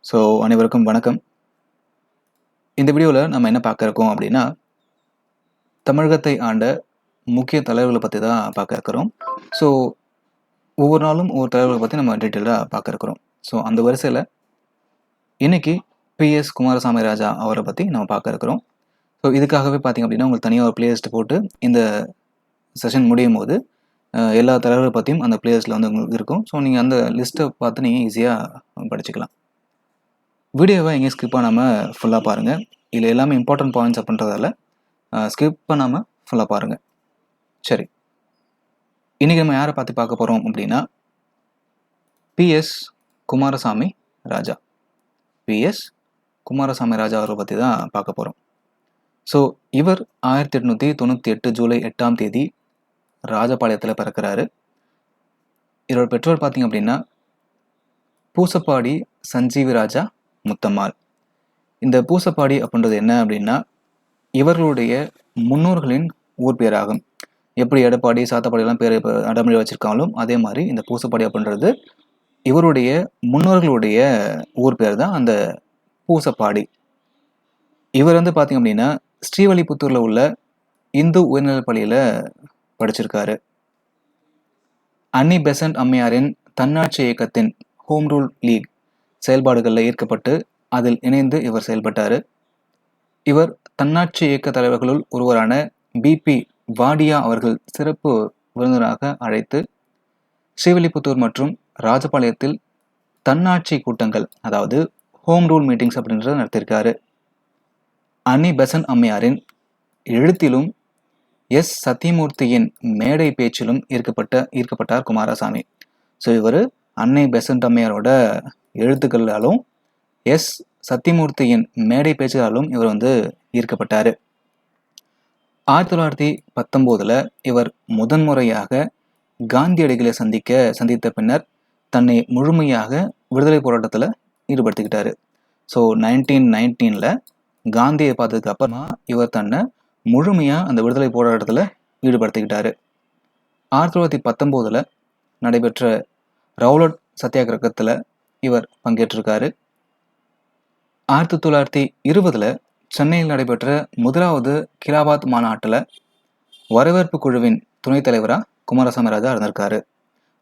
So அனைவருக்கும் வணக்கம். இந்த வீடியோவில் நம்ம என்ன பார்க்க இருக்கோம் அப்படின்னா, தமிழகத்தை ஆண்ட முக்கிய தலைவர்களை பற்றி தான் பார்க்க இருக்கிறோம். ஸோ ஒவ்வொரு நாளும் ஒவ்வொரு தலைவர்களை பற்றி நம்ம டீட்டெயிலாக பார்க்க இருக்கிறோம். ஸோ அந்த வரிசையில் இன்னைக்கு PS குமாரசாமி ராஜா அவரை பற்றி நம்ம பார்க்க இருக்கிறோம். ஸோ இதுக்காகவே பார்த்தீங்க அப்படின்னா உங்களுக்கு தனியாக ஒரு பிளேலிஸ்ட் போட்டு இந்த செஷன் முடியும் போது எல்லா தலைவர்களை பற்றியும் அந்த பிளேலிஸ்ட்டில் வந்து உங்களுக்கு இருக்கும். ஸோ நீங்கள் அந்த லிஸ்ட்டை பார்த்து நீங்கள் ஈஸியாக படிச்சுக்கலாம். வீடியோவை எங்கேயும் ஸ்கிப் பண்ணாமல் ஃபுல்லாக பாருங்கள். இதில் எல்லாமே இம்பார்ட்டன்ட் பாயிண்ட்ஸ் அப்படின்றதால ஸ்கிப் பண்ணாமல் ஃபுல்லாக பாருங்கள். சரி, இன்றைக்கி நம்ம யாரை பற்றி பார்க்க போகிறோம் அப்படின்னா, PS குமாரசாமி ராஜா. PS குமாரசாமி ராஜா அவரை பற்றி தான் பார்க்க போகிறோம். ஸோ இவர் 1898 ஜூலை 8ஆம் தேதி ராஜபாளையத்தில் பிறக்கிறாரு. இவரோட பெற்றோர் பார்த்தீங்க அப்படின்னா பூசப்பாடி சஞ்சீவி ராஜா முத்தம்மாள். இந்த பூசப்பாடி அப்படின்றது என்ன அப்படின்னா, இவர்களுடைய முன்னோர்களின் ஊர் பேராகும். எப்படி எடப்பாடி சாத்தப்பாடியெல்லாம் பேர் இப்போ அடமொழி வச்சுருக்காலும் அதே மாதிரி இந்த பூசப்பாடி அப்படின்றது இவருடைய முன்னோர்களுடைய ஊர் பேர் தான் அந்த பூசப்பாடி. இவர் வந்து பார்த்தீங்க அப்படின்னா ஸ்ரீவல்லிபுத்தூரில் உள்ள இந்து உயர்நிலைப் பள்ளியில் படிச்சிருக்காரு. அன்னி பெசன்ட் அம்மையாரின் தன்னாட்சி இயக்கத்தின் ஹோம் ரூல் லீக் செயல்பாடுகளில் ஈர்க்கப்பட்டு அதில் இணைந்து இவர் செயல்பட்டார். இவர் தன்னாட்சி இயக்க தலைவர்களுள் ஒருவரான BP வாடியா அவர்கள் சிறப்பு விருந்தினராக அழைத்து ஸ்ரீவில்லிபுத்தூர் மற்றும் ராஜபாளையத்தில் தன்னாட்சி கூட்டங்கள், அதாவது ஹோம் ரூல் மீட்டிங்ஸ் அப்படின்றத நடத்தியிருக்காரு. அன்னி பெசன்ட் அம்மையாரின் எழுத்திலும் சத்தியமூர்த்தியின் மேடை பேச்சிலும் ஈர்க்கப்பட்டார் குமாரசாமி. ஸோ இவர் அன்னை பெசன்ட் அம்மையாரோட எழுத்துக்களாலும் சத்தியமூர்த்தியின் மேடை பேச்சுகளாலும் இவர் வந்து ஈர்க்கப்பட்டார். 1919 இவர் முதன்முறையாக காந்தியடிகளை சந்தித்த பின்னர் தன்னை முழுமையாக விடுதலை போராட்டத்தில் ஈடுபடுத்திக்கிட்டாரு. ஸோ 1919 காந்தியை பார்த்ததுக்கு அப்புறமா இவர் தன்னை முழுமையாக அந்த விடுதலை போராட்டத்தில் ஈடுபடுத்திக்கிட்டாரு. 1919 நடைபெற்ற ரவுலட் சத்தியாகிரகத்தில் இவர் பங்கேற்றிருக்காரு. 1920 சென்னையில் நடைபெற்ற முதலாவது கிலாபாத் மாநாட்டில் வரவேற்பு குழுவின் துணைத் தலைவராக குமாரசாமி ராஜா இருந்திருக்காரு.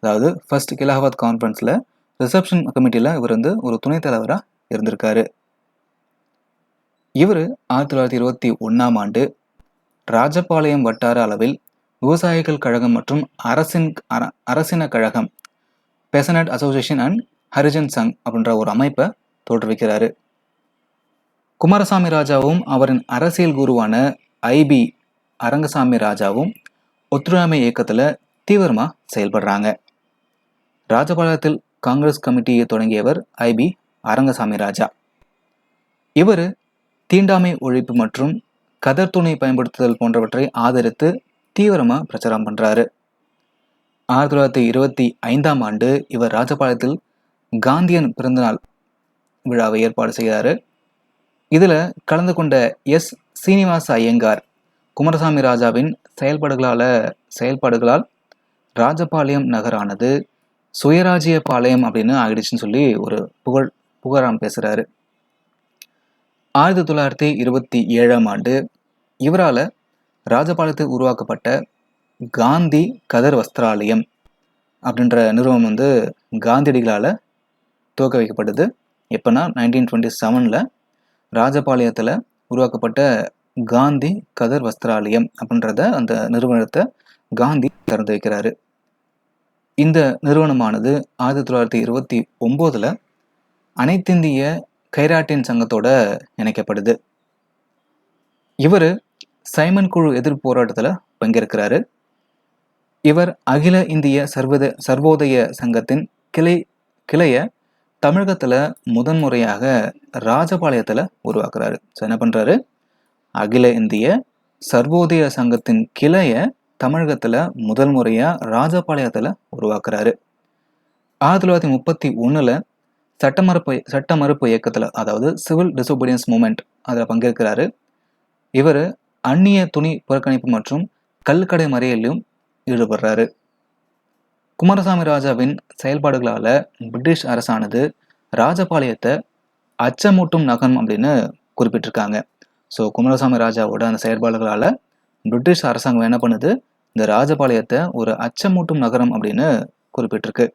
அதாவது ஃபர்ஸ்ட் கிலாபாத் கான்ஃபரன்ஸில் ரிசப்ஷன் கமிட்டியில் இவர் வந்து ஒரு துணைத் தலைவராக இருந்திருக்காரு. இவர் 1921ஆம் ஆண்டு ராஜபாளையம் வட்டார அளவில் விவசாயிகள் கழகம் மற்றும் அரசின கழகம் பெசனட் அசோசியேஷன் அண்ட் ஹரிஜன் சங் அப்படின்ற ஒரு அமைப்பை தோற்றுவிக்கிறாரு. குமாரசாமி ராஜாவும் அவரின் அரசியல் குருவான IB அரங்கசாமி ராஜாவும் ஒத்துழையாமை இயக்கத்தில் தீவிரமாக செயல்படுறாங்க. ராஜபாளையத்தில் காங்கிரஸ் கமிட்டியை தொடங்கியவர் IB அரங்கசாமி ராஜா. இவர் தீண்டாமை ஒழிப்பு மற்றும் கதர் துணி பயன்படுத்துதல் போன்றவற்றை ஆதரித்து தீவிரமாக பிரச்சாரம் பண்ணுறாரு. 1925ஆம் ஆண்டு இவர் ராஜபாளையத்தில் காந்தியன் பிறந்தநாள் விழாவை ஏற்பாடு செய்கிறாரு. இதில் கலந்து கொண்ட சீனிவாச ஐயங்கார் குமாரசாமி ராஜாவின் செயல்பாடுகளால் ராஜபாளையம் நகரானது சுயராஜ்ய பாளையம் அப்படின்னு ஆகிடுச்சுன்னு சொல்லி ஒரு புகழாரம் பேசுகிறாரு. 1927ஆம் ஆண்டு இவரால் ராஜபாளையத்தில் உருவாக்கப்பட்ட காந்தி கதர் வஸ்திராலயம் அப்படின்ற நிறுவனம் வந்து காந்தியடிகளால் துவக்க வைக்கப்பட்டது. எப்போனா 1927 ராஜபாளையத்தில் உருவாக்கப்பட்ட காந்தி கதர் வஸ்திராலயம் அப்படின்றத அந்த நிறுவனத்தை காந்தி திறந்து வைக்கிறாரு. இந்த நிறுவனமானது 1929 அனைத்திந்திய கைராட்டின் சங்கத்தோட இணைக்கப்படுது. இவர் சைமன் குழு எதிர்ப்பு போராட்டத்தில் பங்கேற்கிறாரு. இவர் அகில இந்திய சர்வோதய சங்கத்தின் கிளைய தமிழகத்தில் முதன்முறையாக ராஜபாளையத்தில் உருவாக்குறாரு. ஸோ என்ன பண்ணுறாரு, அகில இந்திய சர்வோதய சங்கத்தின் கிளைய தமிழகத்தில் முதல் முறையாக ராஜபாளையத்தில் உருவாக்குறாரு. 1931 சட்ட மறுப்பு இயக்கத்தில், அதாவது சிவில் டிசோபீடியன்ஸ் மூமெண்ட், அதில் பங்கேற்கிறாரு. இவர் அந்நிய துணி புறக்கணிப்பு மற்றும் கல்கடை மறியலிலும் ஈடுபடுறாரு. குமாரசாமி ராஜாவின் செயல்பாடுகளால் பிரிட்டிஷ் அரசானது ராஜபாளையத்தை அச்சமூட்டும் நகரம் அப்படின்னு குறிப்பிட்டிருக்காங்க. ஸோ குமாரசாமி ராஜாவோட அந்த செயற்பாடுகளால் பிரிட்டிஷ் அரசாங்கம் என்ன பண்ணுது, இந்த ராஜபாளையத்தை ஒரு அச்சமூட்டும் நகரம் அப்படின்னு குறிப்பிட்டிருக்கு.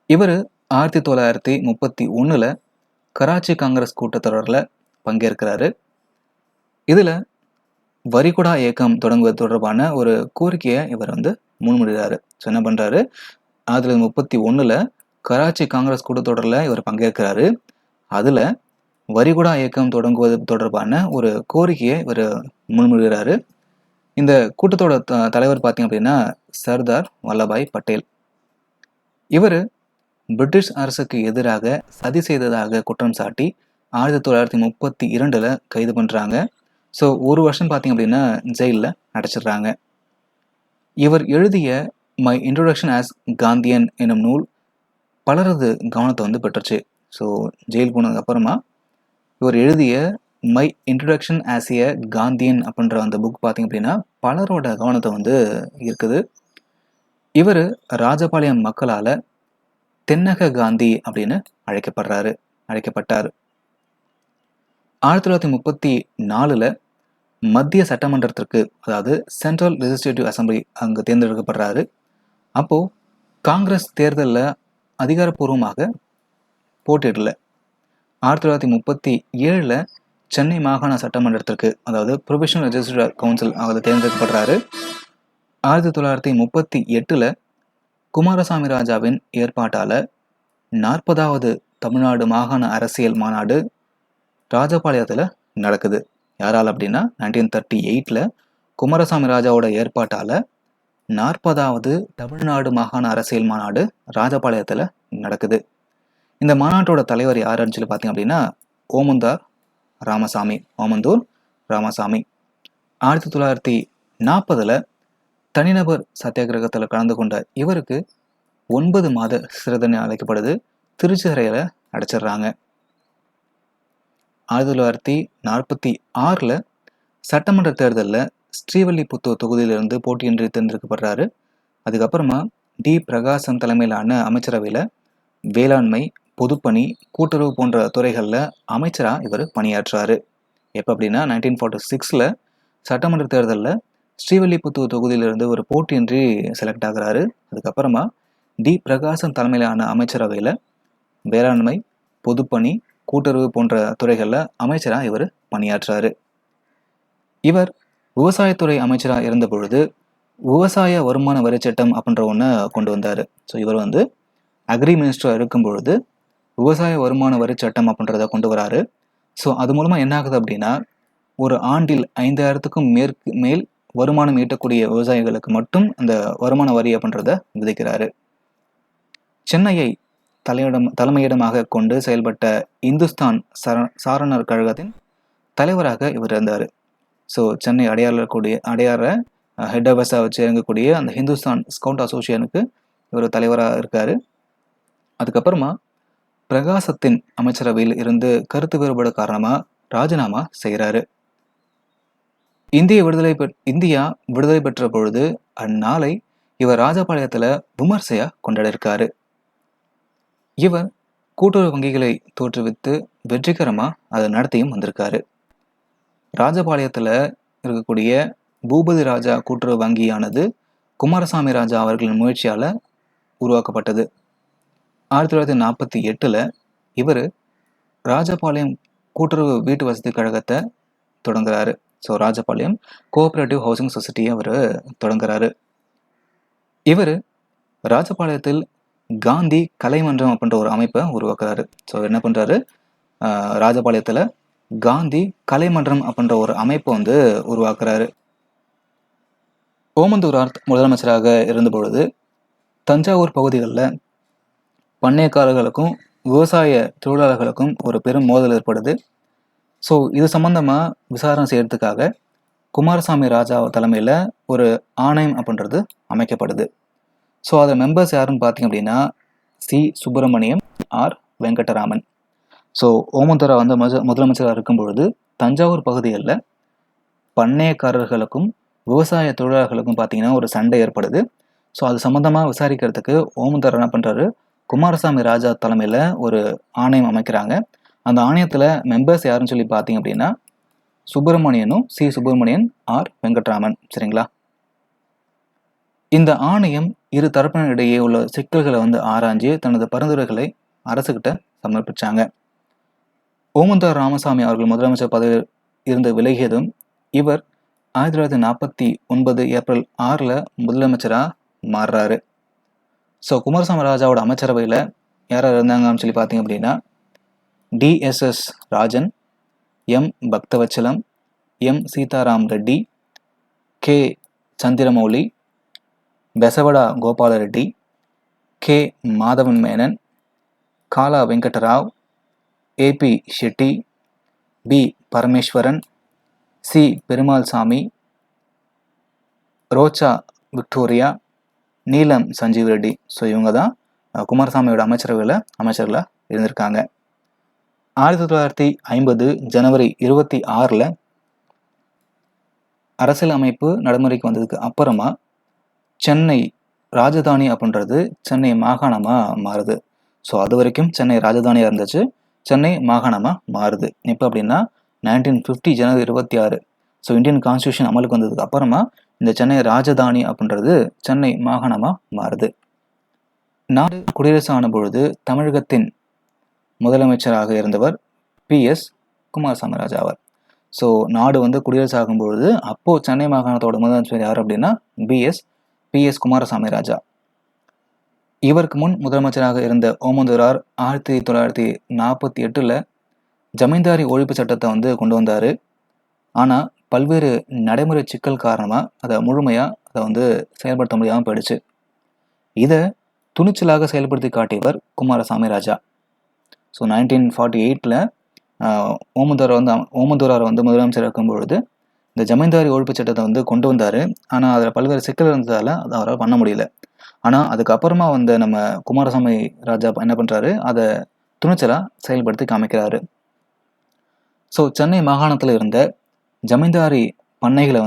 இவர் 1931 கராச்சி காங்கிரஸ் கூட்டத்தொடரில் பங்கேற்கிறாரு. இதில் வரிகுடா இயக்கம் தொடங்குவது தொடர்பான ஒரு கோரிக்கையை இவர் முன்மொழிகிறாரு. ஸோ என்ன பண்ணுறாரு, 1931 கராச்சி காங்கிரஸ் கூட்டத்தொடரில் இவர் பங்கேற்கிறாரு. அதில் வரிகுடா இயக்கம் தொடங்குவது தொடர்பான ஒரு கோரிக்கையை இவர் முன்மொழிகிறாரு. இந்த கூட்டத்தோட தலைவர் பார்த்தீங்க அப்படின்னா சர்தார் வல்லபாய் பட்டேல். இவர் பிரிட்டிஷ் அரசுக்கு எதிராக சதி செய்ததாக குற்றம் சாட்டி 1932 கைது பண்ணுறாங்க. ஸோ ஒரு வருஷம் பார்த்தீங்க அப்படின்னா ஜெயிலில் அடைச்சிடுறாங்க. இவர் எழுதிய மை இன்ட்ரோடக்ஷன் ஆஸ் காந்தியன் என்னும் நூல் பலரது கவனத்தை பெற்றுச்சு. ஸோ ஜெயில் போனதுக்கு அப்புறமா இவர் எழுதிய my introduction as a Gandhian அப்படின்ற அந்த புக் பார்த்தீங்க அப்படின்னா பலரோட கவனத்தை இருக்குது. இவர் ராஜபாளையம் மக்களால் தென்னக காந்தி அப்படின்னு அழைக்கப்பட்டார். 1934 மத்திய சட்டமன்றத்திற்கு, அதாவது சென்ட்ரல் லெஜிஸ்லேட்டிவ் அசம்பிளி அங்கே தேர்ந்தெடுக்கப்படுறாரு. அப்போது காங்கிரஸ் தேர்தலில் அதிகாரப்பூர்வமாக போட்டியிடல. 1937 சென்னை மாகாண சட்டமன்றத்திற்கு, அதாவது ப்ரொவிஷனல் லெஜிஸ்லேட்டிவ் கவுன்சில் அதில் தேர்ந்தெடுக்கப்படுறாரு. 1938 குமாரசாமி ராஜாவின் ஏற்பாட்டால் 40வது தமிழ்நாடு மாகாண அரசியல் மாநாடு ராஜபாளையத்தில் நடக்குது. யாரால் அப்படின்னா 1938 குமாரசாமி ராஜாவோட ஏற்பாட்டால் 40வது தமிழ்நாடு மாகாண அரசியல் மாநாடு ராஜபாளையத்தில் நடக்குது. இந்த மாநாட்டோட தலைவர் யாருன்னு சொல்லி பார்த்தீங்க அப்படின்னா ஓமந்தூர் ராமசாமி. 1940 தனிநபர் சத்தியாகிரகத்தில் கலந்து கொண்ட இவருக்கு 9 மாத சிறை தண்டனை அழைக்கப்படுது. திருச்சி சிறையில் அடைச்சிடுறாங்க. 1946 சட்டமன்ற தேர்தலில் ஸ்ரீவில்லிபுத்தூர் தொகுதியிலிருந்து போட்டியின்றி தேர்ந்தெடுக்கப்படுறாரு. அதுக்கப்புறமா டி பிரகாசம் தலைமையிலான அமைச்சரவையில் வேளாண்மை, பொதுப்பணி, கூட்டுறவு போன்ற துறைகளில் அமைச்சராக இவர் பணியாற்றுறாரு. எப்போ அப்படின்னா 1946 சட்டமன்ற தேர்தலில் ஸ்ரீவில்லிபுத்தூர் தொகுதியிலிருந்து ஒரு போட்டியின்றி செலக்ட் ஆகிறாரு. அதுக்கப்புறமா டி பிரகாசம் தலைமையிலான அமைச்சரவையில் வேளாண்மை, பொதுப்பணி, கூட்டுறவு போன்ற துறைகளில் அமைச்சராக இவர் பணியாற்றுறாரு. இவர் விவசாயத்துறை அமைச்சராக இருந்த பொழுது விவசாய வருமான வரி சட்டம் அப்படின்ற ஒன்று கொண்டு வந்தார். ஸோ இவர் அக்ரி மினிஸ்டராக இருக்கும் பொழுது விவசாய வருமான வரி சட்டம் அப்படின்றத கொண்டு வராரு. ஸோ அது மூலமாக என்ன ஆகுது அப்படின்னா, ஒரு ஆண்டில் 5000க்கும் மேல் வருமானம் ஈட்டக்கூடிய விவசாயிகளுக்கு மட்டும் அந்த வருமான வரி அப்படின்றத விதிக்கிறாரு. சென்னையை தலைமையிடமாக கொண்டு செயல்பட்ட இந்துஸ்தான் சாரணர் கழகத்தின் தலைவராக இவர் இருந்தார். ஸோ சென்னை அடையாற ஹெட் ஆஃபீஸாக வச்சு இயங்கக்கூடிய அந்த ஹிந்துஸ்தான் ஸ்கவுட் அசோசியேஷனுக்கு இவர் தலைவராக இருக்கார். அதுக்கப்புறமா பிரகாசத்தின் அமைச்சரவையில் இருந்து கருத்து வேறுபாடு காரணமாக ராஜினாமா செய்கிறாரு. இந்தியா விடுதலை பெற்ற பொழுது அந்நாளை இவர் ராஜபாளையத்தில் விமர்சையாக கொண்டாடிருக்காரு. இவர் கூட்டுறவு வங்கிகளை தோற்றுவித்து வெற்றிகரமாக அதை நடத்தியும் வந்திருக்காரு. ராஜபாளையத்தில் இருக்கக்கூடிய பூபதி ராஜா கூட்டுறவு வங்கியானது குமாரசாமி ராஜா அவர்களின் முயற்சியால் உருவாக்கப்பட்டது. 1948 இவர் ராஜபாளையம் கூட்டுறவு வீட்டு வசதி கழகத்தை தொடங்குறாரு. ஸோ ராஜபாளையம் கோஆப்ரேட்டிவ் ஹவுசிங் சொசைட்டியை அவர் தொடங்குறாரு. இவர் ராஜபாளையத்தில் காந்தி கலைமன்றம் அப்படின்ற ஒரு அமைப்பை உருவாக்குறாரு. ஸோ என்ன பண்ணுறாரு, ராஜபாளையத்தில் காந்தி கலைமன்றம் அப்படின்ற ஒரு அமைப்பை உருவாக்குறாரு. ஓமந்தூரார் முதலமைச்சராக இருந்த பொழுது தஞ்சாவூர் பகுதிகளில் பண்ணையக்காரர்களுக்கும் விவசாய தொழிலாளர்களுக்கும் ஒரு பெரும் மோதல் ஏற்படுது. ஸோ இது சம்பந்தமாக விசாரணை செய்யறதுக்காக குமாரசாமி ராஜா தலைமையில் ஒரு ஆணையம் அப்படின்றது அமைக்கப்படுது. ஸோ அதை மெம்பர்ஸ் யாருன்னு பார்த்தீங்க அப்படின்னா C Subramaniam, R Venkataraman. So Omandurar முதலமைச்சராக இருக்கும் பொழுது தஞ்சாவூர் பகுதிகளில் பண்ணையக்காரர்களுக்கும் விவசாய தொழிலாளர்களுக்கும் பார்த்தீங்கன்னா ஒரு சண்டை ஏற்படுது. ஸோ அது சம்மந்தமாக விசாரிக்கிறதுக்கு ஓமந்தூரா என்ன பண்ணுறாரு, குமாரசாமி ராஜா தலைமையில் ஒரு ஆணையம் அமைக்கிறாங்க. அந்த ஆணையத்தில் மெம்பர்ஸ் யாருன்னு சொல்லி பார்த்தீங்க அப்படின்னா சுப்பிரமணியனும் சி சுப்பிரமணியன் ஆர் வெங்கட்ராமன். சரிங்களா? இந்த ஆணையம் இரு தரப்பினரிடையே உள்ள சிக்கல்களை ஆராய்ஞ்சு தனது பரிந்துரைகளை அரசுகிட்ட சமர்ப்பிச்சாங்க. ஓமந்தூரார் ராமசாமி அவர்கள் முதலமைச்சர் பதவியில் இருந்து விலகியதும் இவர் 1949 ஏப்ரல் 6 முதலமைச்சராக மாறுறாரு. ஸோ குமாரசாமி ராஜாவோட அமைச்சரவையில் யார் இருந்தாங்கன்னு சொல்லி பார்த்தீங்க அப்படின்னா TSS Rajan, M Bhaktavatsalam, M Sitaram Reddy, K Chandramouli, Bezawada Gopala Reddy, K Madhavan Menon, Kala Venkatarao, AB Shetty, P Parameswaran, C Perumal Samy, Rocha Victoria, நீலம் சஞ்சீவ் ரெட்டி. ஸோ இவங்க தான் குமாரசாமியோட அமைச்சர்களாக இருந்திருக்காங்க. 1950 ஜனவரி 26 அரசியல் அமைப்பு நடைமுறைக்கு வந்ததுக்கு அப்புறமா சென்னை ராஜதானி அப்படின்றது சென்னை மாகாணமாக மாறுது. ஸோ அது வரைக்கும் சென்னை ராஜதானியாக இருந்துச்சு, சென்னை மாகாணமாக மாறுது. எப்போ அப்படின்னா 1950 ஜனவரி 26. ஸோ இந்தியன் கான்ஸ்டியூஷன் அமலுக்கு வந்ததுக்கு அப்புறமா இந்த சென்னை ராஜதானி அப்படின்றது சென்னை மாகாணமாக மாறுது. நாடு குடியரசு ஆன பொழுது தமிழகத்தின் முதலமைச்சராக இருந்தவர் PS குமாரசாமி ராஜா ஆவார். ஸோ நாடு குடியரசு ஆகும்பொழுது அப்போது சென்னை மாகாணத்தோட முதலமைச்சர் யார் அப்படின்னா PS குமாரசாமி ராஜா. இவருக்கு முன் முதலமைச்சராக இருந்த ஓமந்தூரார் 1948 ஜமீன்தாரி ஒழிப்பு சட்டத்தை கொண்டு வந்தார். ஆனால் பல்வேறு நடைமுறை சிக்கல் காரணமாக அதை முழுமையாக செயல்படுத்த முடியாமல் போயிடுச்சு. இதை துணிச்சலாக செயல்படுத்தி காட்டியவர் குமாரசாமி ராஜா. ஸோ 1948 ஓமந்தூரார் முதலமைச்சர் இருக்கும் பொழுது இந்த ஜமீன்தாரி ஒழிப்பு சட்டத்தை கொண்டு வந்தார். ஆனால் அதில் பல்வேறு சிக்கல் இருந்ததால் அதை அவரால் பண்ண முடியல. ஆனால் அதுக்கப்புறமா நம்ம குமாரசாமி ராஜா என்ன பண்ணுறாரு, அதை துணிச்சலாக செயல்படுத்தி காமிக்கிறாரு. ஸோ சென்னை மாகாணத்தில் இருந்த ஜமீன்தாரி பண்ணைகளை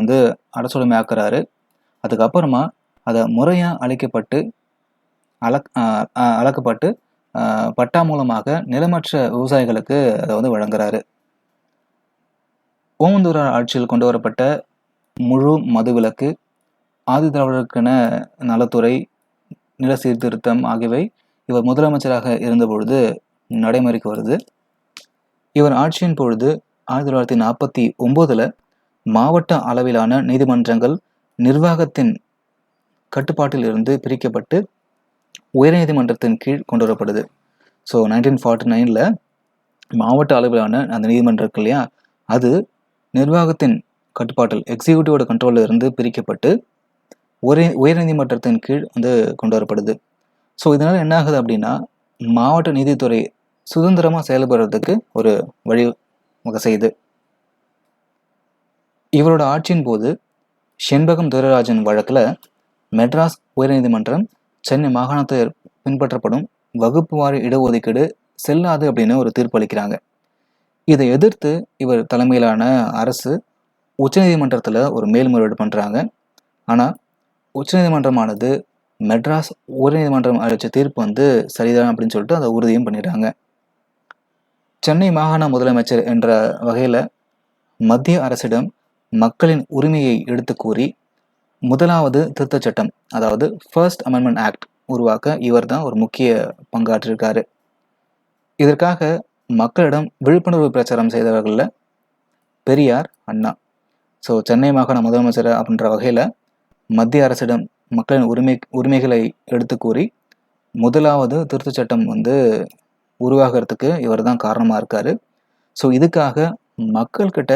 அரசுடைமை ஆக்குறாரு. அதுக்கப்புறமா அதை முறையாக அளக்கப்பட்டு பட்டா மூலமாக நிலமற்ற விவசாயிகளுக்கு அதை வழங்குறாரு. ஓமந்தூரார் ஆட்சியில் கொண்டு வரப்பட்ட முழு மதுவிலக்கு, ஆதிதிராவிடருக்கென நலத்துறை, நில சீர்திருத்தம் ஆகியவை இவர் முதலமைச்சராக இருந்தபொழுது நடைமுறைக்கு வருது. இவர் ஆட்சியின் பொழுது 1949 மாவட்ட அளவிலான நீதிமன்றங்கள் நிர்வாகத்தின் கட்டுப்பாட்டில் இருந்து பிரிக்கப்பட்டு உயர்நீதிமன்றத்தின் கீழ் கொண்டு வரப்படுது. ஸோ 1949 மாவட்ட அளவிலான அந்த நீதிமன்றம் இருக்கு இல்லையா, அது நிர்வாகத்தின் கட்டுப்பாட்டில் எக்ஸிக்யூட்டிவோட கண்ட்ரோலில் இருந்து பிரிக்கப்பட்டு உயர்நீதிமன்றத்தின் கீழ் கொண்டு வரப்படுது. ஸோ இதனால் என்ன ஆகுது அப்படின்னா மாவட்ட நீதித்துறை சுதந்திரமாக செயல்படுறதுக்கு ஒரு வழி வகை செய்யுது. இவரோட ஆட்சியின் போது செண்பகம் துரைராஜன் வழக்கில் மெட்ராஸ் உயர்நீதிமன்றம் சென்னை மாகாணத்தில் பின்பற்றப்படும் வகுப்பு வாரி இடஒதுக்கீடு செல்லாது அப்படின்னு ஒரு தீர்ப்பு அளிக்கிறாங்க. இதை எதிர்த்து இவர் தலைமையிலான அரசு உச்சநீதிமன்றத்தில் ஒரு மேல்முறையீடு பண்ணுறாங்க. ஆனால் உச்சநீதிமன்றமானது மெட்ராஸ் உயர்நீதிமன்றம் அளித்த தீர்ப்பு சரிதான் அப்படின்னு சொல்லிட்டு அதை உறுதியும் பண்ணிடுறாங்க. சென்னை மாகாண முதலமைச்சர் என்ற வகையில் மத்திய அரசிடம் மக்களின் உரிமையை எடுத்து கூறி முதலாவது திருத்தச் சட்டம், அதாவது ஃபர்ஸ்ட் அமெண்ட்மெண்ட் ஆக்ட் உருவாக்க இவர் தான் ஒரு முக்கிய பங்காற்றிருக்காரு. இதற்காக மக்களிடம் விழிப்புணர்வு பிரச்சாரம் செய்தவர்களில் பெரியார், அண்ணா. ஸோ சென்னை மாகாண முதலமைச்சர் அப்படின்ற வகையில் மத்திய அரசிடம் மக்களின் உரிமைகளை எடுத்து கூறி முதலாவது திருத்தச் சட்டம் உருவாகிறதுக்கு இவர் தான் காரணமாக இருக்கார். ஸோ இதுக்காக மக்கள்கிட்ட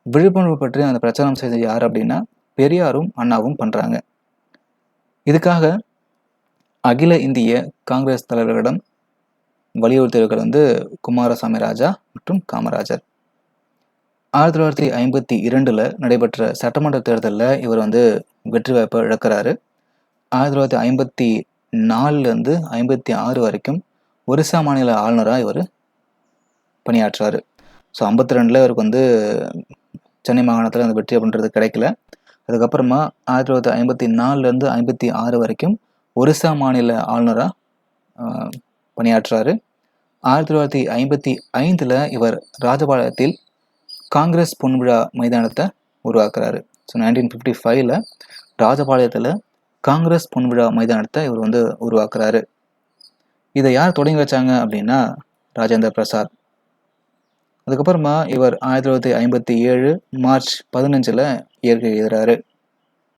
விழிப்புணர்வு பற்றி அந்த பிரச்சாரம் செய்த யார் அப்படின்னா பெரியாரும் அண்ணாவும் பண்ணுறாங்க. இதுக்காக அகில இந்திய காங்கிரஸ் தலைவர்களிடம் வலியுறுத்தியவர்கள் குமாரசாமி ராஜா மற்றும் காமராஜர். 1952 நடைபெற்ற சட்டமன்ற தேர்தலில் இவர் வெற்றி வாய்ப்பை இழக்கிறாரு. 1954 56 வரைக்கும் ஒரிசா மாநில ஆளுநராக இவர் பணியாற்றுறாரு. ஸோ 52 இவருக்கு சென்னை மாகாணத்தில் வெற்றி அப்படின்றது கிடைக்கல. அதுக்கப்புறமா 1954 56 வரைக்கும் ஒரிசா மாநில ஆளுநராக பணியாற்றுறாரு. 1955 இவர் ராஜபாளையத்தில் காங்கிரஸ் பொன்விழா மைதானத்தை உருவாக்குறாரு. ஸோ 1955 ராஜபாளையத்தில் காங்கிரஸ் பொன்விழா மைதானத்தை இவர் வந்து உருவாக்குறாரு. இதை யார் தொடங்கி வச்சாங்க அப்படின்னா ராஜேந்திர பிரசாத். அதுக்கப்புறமா இவர் 1957 மார்ச் 15 இயற்கை எழுதுறாரு.